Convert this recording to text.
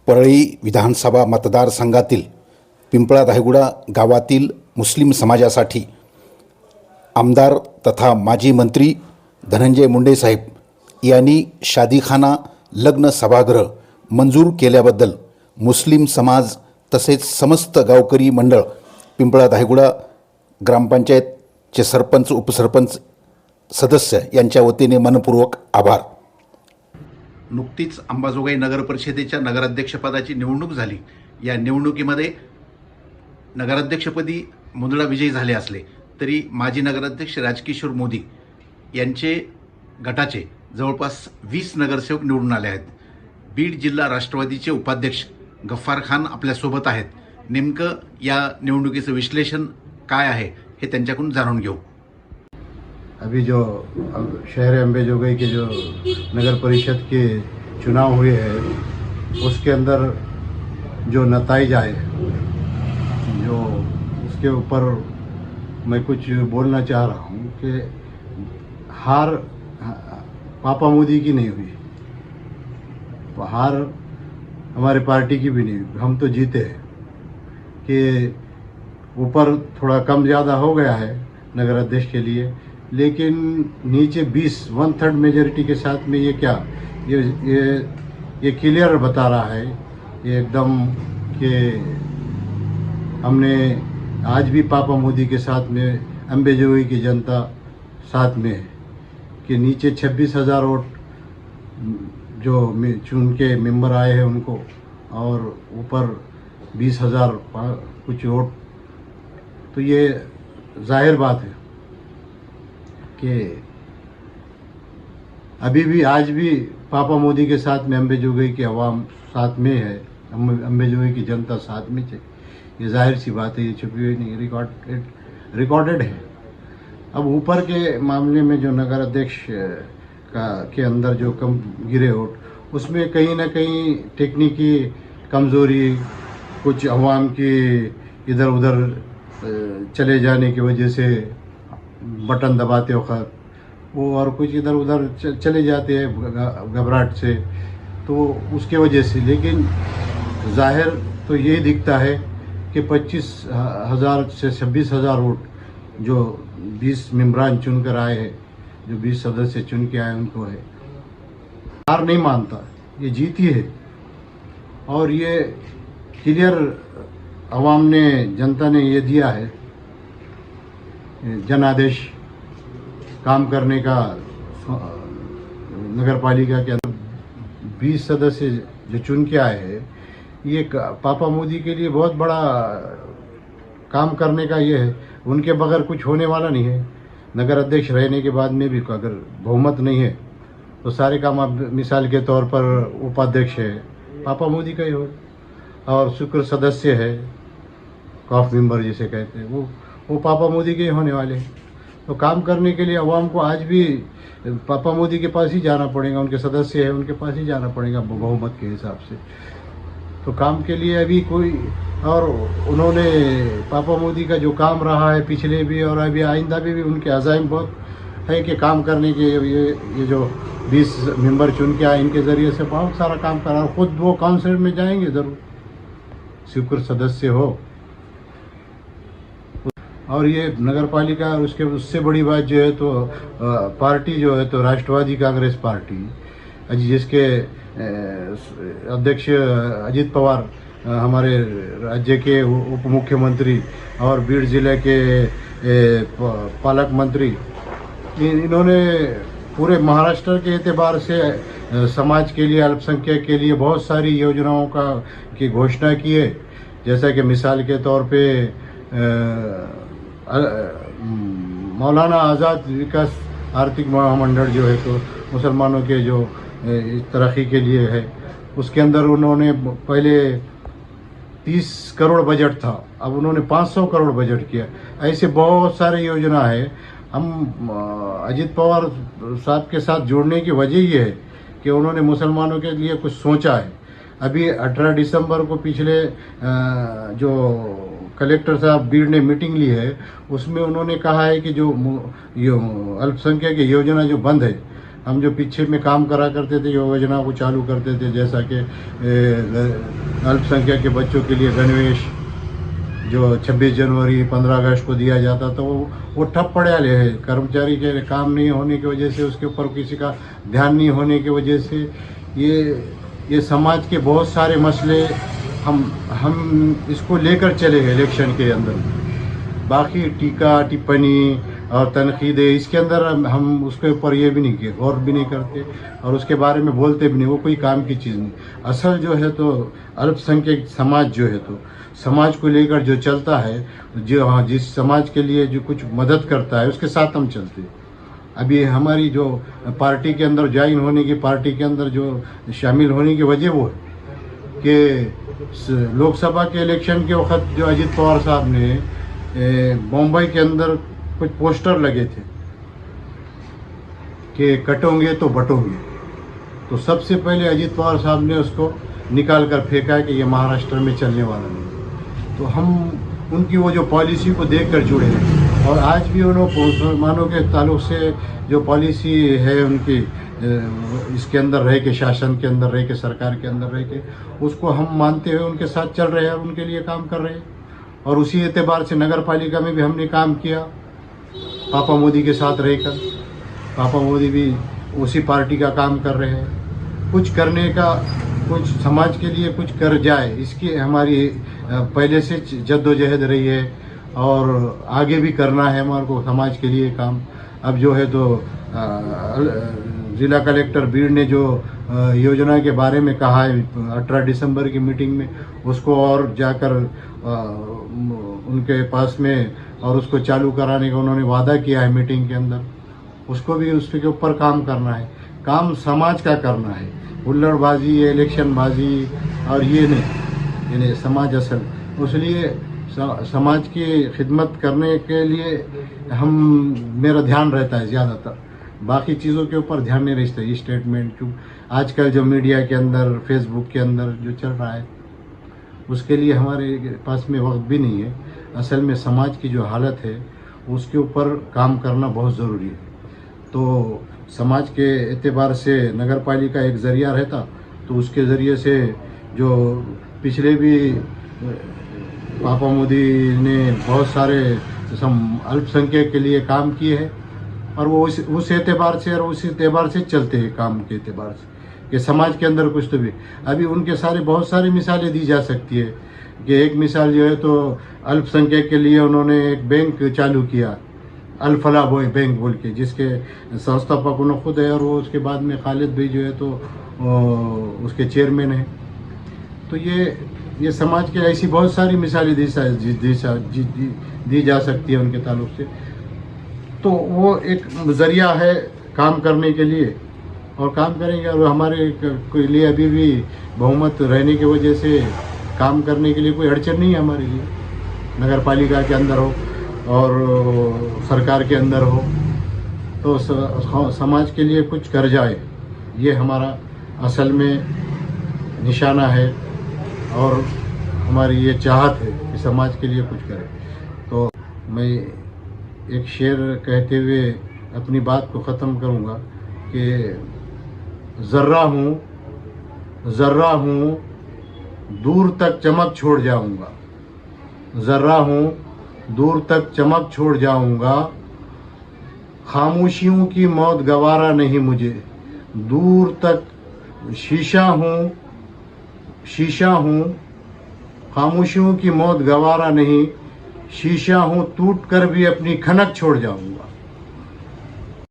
परळी विधानसभा मतदारसंघातील पिंपळा धायगुडा गावातील मुस्लिम समाजासाठी आमदार तथा माजी मंत्री धनंजय मुंडे साहेब यांनी शादीखाना लग्न सभागृह मंजूर केल्याबद्दल मुस्लिम समाज तसेच समस्त गावकरी मंडळ पिंपळा धायगुडा ग्रामपंचायतचे सरपंच उपसरपंच सदस्य यांच्या वतीने मनपूर्वक आभार। नुकतीच अंबाजोगाई नगर परिषदेच्या नगराध्यक्षपदाची निवडणूक झाली। या निवडणुकीमध्ये नगराध्यक्षपदी मुंदडा विजयी झाले असले तरी माजी नगराध्यक्ष राजकिशोर मोदी यांचे गटाचे जवळपास 20 नगरसेवक निवडून आले आहेत। बीड जिल्हा राष्ट्रवादीचे उपाध्यक्ष गफ्फार खान आपल्यासोबत आहेत। नेमकं या निवडणुकीचं विश्लेषण काय आहे हे त्यांच्याकडून जाणून घेऊ। अभी जो शहर अंबाजोगाई के जो नगर परिषद के चुनाव हुए हैं उसके अंदर जो नतीजा है जो उसके ऊपर मैं कुछ बोलना चाह रहा हूँ कि हार पापा मोदी की नहीं हुई, हार हमारे पार्टी की भी नहीं हुई। हम तो जीते हैं कि ऊपर थोड़ा कम ज़्यादा हो गया है नगर अध्यक्ष के लिए, लेकिन नीचे 1/3 मेजॉरिटी के साथ में ये क्या ये क्लियर बता रहा है ये एकदम कि हमने आज भी पापा मोदी के साथ में अंबाजोगाई की जनता साथ में है कि नीचे 26,000 वोट जो चुन के मेंबर आए हैं उनको और ऊपर 20,000 कुछ वोट, तो ये जाहिर बात है कि अभी भी आज भी पापा मोदी के साथ में अंबाजोगाई की आवाम साथ में है, अंबाजोगाई की जनता साथ में है। ये जाहिर सी बात है, ये छुपी हुई नहीं, रिकॉर्डेड है। अब ऊपर के मामले में जो नगर अध्यक्ष के अंदर जो कम गिरे वोट उसमें कहीं ना कहीं टेक्निकी कमज़ोरी, कुछ अवाम की इधर उधर चले जाने की वजह से बटन दबाते वक्त वो और कुछ इधर उधर चले जाते हैं घबराहट से, तो उसके वजह से। लेकिन जाहिर तो ये दिखता है कि 25,000 से 26,000 वोट जो 20 मेंबरान चुन कर आए हैं, जो 20 सदस्य चुन के आए उनको है। हार नहीं मानता, ये जीती है और ये क्लियर अवाम ने, जनता ने ये दिया है जनादेश काम करने का। नगर पालिका के अंदर 20 सदस्य जो चुन के आए हैं, ये पापा मोदी के लिए बहुत बड़ा काम करने का ये है। उनके बगैर कुछ होने वाला नहीं है। नगर अध्यक्ष रहने के बाद में भी अगर बहुमत नहीं है तो सारे काम, आप मिसाल के तौर पर उपाध्यक्ष है पापा मोदी का ही हो, और शुक्र सदस्य है कॉफ मेंबर जिसे कहते हैं वो पापा मोदी के ही होने वाले हैं। तो काम करने के लिए अवाम को आज भी पापा मोदी के पास ही जाना पड़ेगा, उनके सदस्य हैं उनके पास ही जाना पड़ेगा बहुमत के हिसाब से। तो काम के लिए अभी कोई, और उन्होंने पापा मोदी का जो काम रहा है पिछले भी और अभी आइंदा भी उनके अज़ाइम बहुत है कि काम करने के ये जो 20 मेंबर चुन के आए इनके ज़रिए से बहुत सारा काम करा। खुद वो काउंसिल में जाएंगे ज़रूर, शुक्र सदस्य हो। और ये नगर पालिका, उसके उससे बड़ी बात जो है तो पार्टी जो है तो राष्ट्रवादी कांग्रेस पार्टी, जिसके अध्यक्ष अजित पवार हमारे राज्य के उप मुख्यमंत्री और बीड जिले के पालक मंत्री, इन्होंने पूरे महाराष्ट्र के एतबार से समाज के लिए, अल्पसंख्यक के लिए बहुत सारी योजनाओं की घोषणा की है। जैसा कि मिसाल के तौर पे मौलाना आज़ाद विकास आर्थिक महामंडल जो है तो मुसलमानों के जो तरक्की के लिए है, उसके अंदर उन्होंने पहले 30 करोड़ बजट था, अब उन्होंने 500 करोड़ बजट किया। ऐसे बहुत सारे योजना है। हम अजित पवार साहब के साथ जुड़ने की वजह ये है कि उन्होंने मुसलमानों के लिए कुछ सोचा है। अभी 18 दिसंबर को पिछले जो कलेक्टर साहब बीड ने मीटिंग ली है, उसमें उन्होंने कहा है कि जो अल्पसंख्यक की योजना जो बंद है हम जो पीछे में काम करा करते थे, योजना को चालू करते थे, जैसा कि अल्पसंख्यक के बच्चों के लिए गणवेश जो 26 जनवरी 15 अगस्त को दिया जाता था, वो ठप पड़े वाले है। कर्मचारी के काम नहीं होने की वजह से, उसके ऊपर किसी का ध्यान नहीं होने की वजह से ये समाज के बहुत सारे मसले हम इसको लेकर चले गए इलेक्शन के अंदर। बाकी टीका टिप्पणी और तनकीदें इसके अंदर हम उसके ऊपर ये भी नहीं किए, गौर भी नहीं करते और उसके बारे में बोलते भी नहीं। वो कोई काम की चीज़ नहीं। असल जो है तो अल्पसंख्यक समाज जो है तो समाज को लेकर जो चलता है, जो हाँ जिस समाज के लिए जो कुछ मदद करता है उसके साथ हम चलते हैं। अभी हमारी जो पार्टी के अंदर ज्वाइन होने की, पार्टी के अंदर जो शामिल होने की वजह वो है कि लोकसभा के इलेक्शन के वक्त जो अजीत पवार साहब ने मुंबई के अंदर कुछ पोस्टर लगे थे कि कटोगे तो बटोगे, तो सबसे पहले अजीत पवार साहब ने उसको निकाल कर फेंका कि ये महाराष्ट्र में चलने वाला नहीं। तो हम उनकी वो जो पॉलिसी को देखकर जुड़े हैं और आज भी उन मुसलमानों के ताल्लुक से जो पॉलिसी है उनकी, इसके अंदर रह के, शासन के अंदर रह के, सरकार के अंदर रह के, उसको हम मानते हुए उनके साथ चल रहे हैं और उनके लिए काम कर रहे हैं। और उसी एतबार से नगर पालिका में भी हमने काम किया पापा मोदी के साथ रहकर। पापा मोदी भी उसी पार्टी का काम कर रहे हैं। कुछ करने का, कुछ समाज के लिए कुछ कर जाए, इसकी हमारी पहले से जद्दोजहद रही है और आगे भी करना है हमारे को समाज के लिए काम। अब जो है तो जिला कलेक्टर बीड़ ने जो योजना के बारे में कहा है 18 दिसंबर की मीटिंग में, उसको और जाकर उनके पास में और उसको चालू कराने का उन्होंने वादा किया है मीटिंग के अंदर। उसको भी उसके ऊपर काम करना है। काम समाज का करना है, हुल्लड़बाजी, इलेक्शनबाजी और ये नहीं समाज असल। इसलिए समाज की खिदमत करने के लिए मेरा ध्यान रहता है ज़्यादातर। बाकी चीज़ों के ऊपर ध्यान नहीं रहता है। स्टेटमेंट जो आजकल जो मीडिया के अंदर, फेसबुक के अंदर जो चल रहा है, उसके लिए हमारे पास में वक्त भी नहीं है। असल में समाज की जो हालत है उसके ऊपर काम करना बहुत ज़रूरी है। तो समाज के एतबार से नगर पालिका एक ज़रिया रहता, तो उसके ज़रिए से जो पिछले भी पापा मोदी ने बहुत सारे अल्पसंख्यक के लिए काम किए हैं और वो उस एतबार से और उस एतबार से चलते हैं, काम के एतबार से कि समाज के अंदर कुछ तो भी। अभी उनके बहुत सारी मिसालें दी जा सकती है कि एक मिसाल जो है तो अल्पसंख्यक के लिए उन्होंने एक बैंक चालू किया, अल-फलाह बैंक बोल के, जिसके संस्थापक उन्होंने खुद है और वो उसके बाद में खालिद भाई जो है तो उसके चेयरमैन है। तो ये समाज के ऐसी बहुत सारी मिसालें दी जा सकती है उनके ताल्लुक से। तो वो एक ज़रिया है काम करने के लिए और काम करेंगे। और हमारे के लिए अभी भी बहुमत रहने की वजह से काम करने के लिए कोई अड़चन नहीं है हमारे लिए। नगर पालिका के अंदर हो और सरकार के अंदर हो तो समाज के लिए कुछ कर जाए, ये हमारा असल में निशाना है और हमारी ये चाहत है कि समाज के लिए कुछ करें। तो मैं एक शेर कहते हुए अपनी बात को ख़त्म करूँगा कि ज़र्रा हूँ दूर तक चमक छोड़ जाऊँगा, ज़र्रा हूँ दूर तक चमक छोड़ जाऊँगा, खामोशियों की मौत गवारा नहीं मुझे, दूर तक शीशा हूँ, खामोशियों की मौत गवारा नहीं, शीशा हूँ टूट कर भी अपनी खनक छोड़ जाऊँगा।